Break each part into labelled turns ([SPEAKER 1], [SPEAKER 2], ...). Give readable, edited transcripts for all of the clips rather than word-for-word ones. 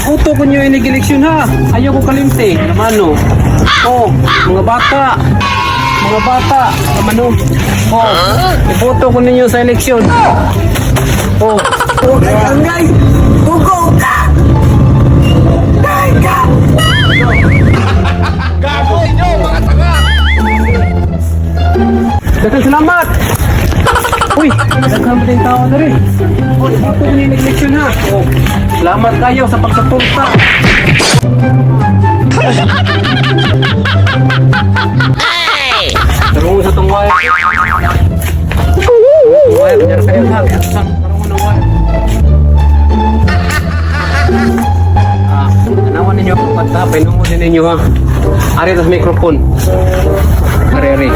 [SPEAKER 1] Iputo ko nyo yung eleksyon ha. Ayaw ko kalimte. Namano. Oh, mga bata. Mga bata. Namano. Oh, iputo ko ninyo sa eleksyon. Oh.
[SPEAKER 2] Guys, tugo ka! Ka!
[SPEAKER 3] Gago inyo, mga tanga!
[SPEAKER 1] Daghang salamat! Uy, daghang pa din tao na rin. Oh, iputo ko yung eleksyon ha. Oh, salamat kayo sa pagsuporta. Tarungo sa itong wire. Wire, meron kayo ha. Tarungo ng wire. Tanawan ninyo ang pagta. Pinungodin ninyo ha. Ari tas mikrofon. Ari.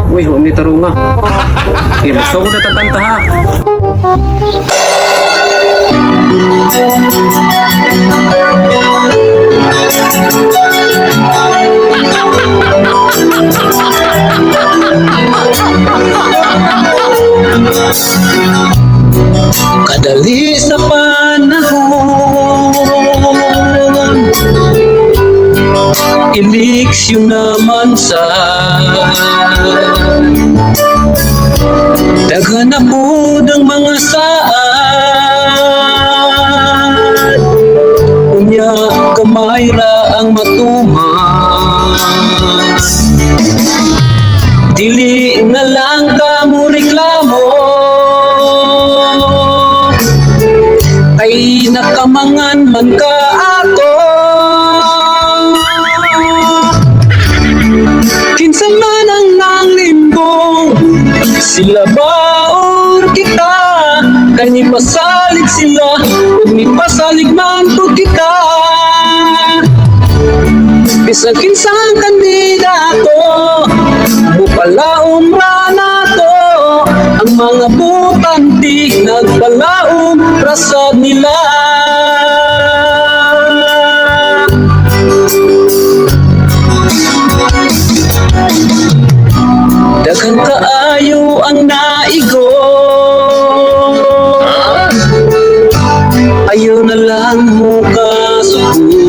[SPEAKER 1] Uy, hindi tarunga. Okay, gusto ko na tatanta ha.
[SPEAKER 4] Kadali sa panahon, eleksyon naman sa daghan na po ng mga saan. Unya kamay ra ang matumas, dili na lang ka mo reklamo, ay nakamangan man ka ato. Kinsa man ang nanglimbong, sila ba or kita? Kani pasalig sila, ug ni pasalig man to kita. Bisag kinsang kandidato, bupalaom ra nato. Ang mga butante nagpalaom rasad nila. Daghan kaayo ang naigo, ayaw na lang mo kasuko.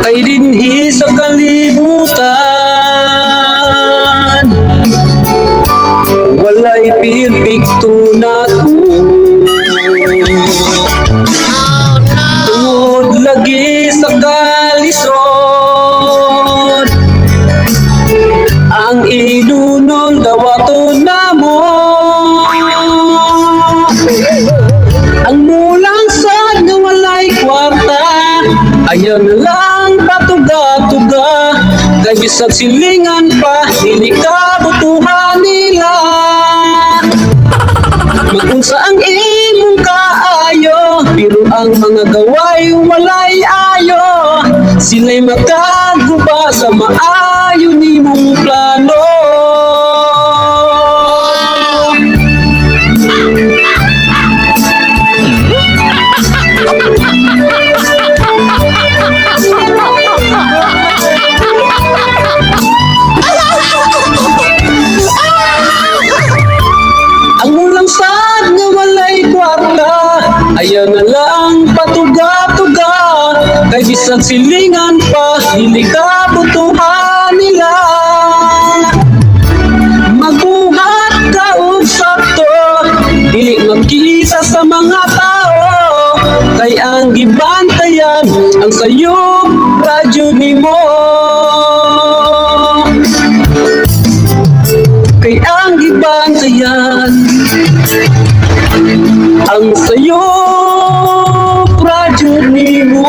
[SPEAKER 4] Ay dinhi sa kalibutan, walay perfecto na tungod lagi sa kalisod. Ang inunol dawato na mo, ang mulang sad nga walay kwarta, ayaw na lang patuga-tuga. Kay bisag silingan pa, dili ka butuhan nila. Magunsa ang imong kaayo, pero ang mga gaway walay ayo. Sila'y makaguba sa maayo ni mong plano. Ang mulang sad nga walay kwarta, ayaw na lang patuga-tuga. Kay bisag silingan pa, dili ka butuhan nila. Maguhat ka og sakto, dili magkisa sa mga tao. Kay ang gibantayan ang sayo radyo nimo. Kay ang gibantayan ang sayo radyo nimo.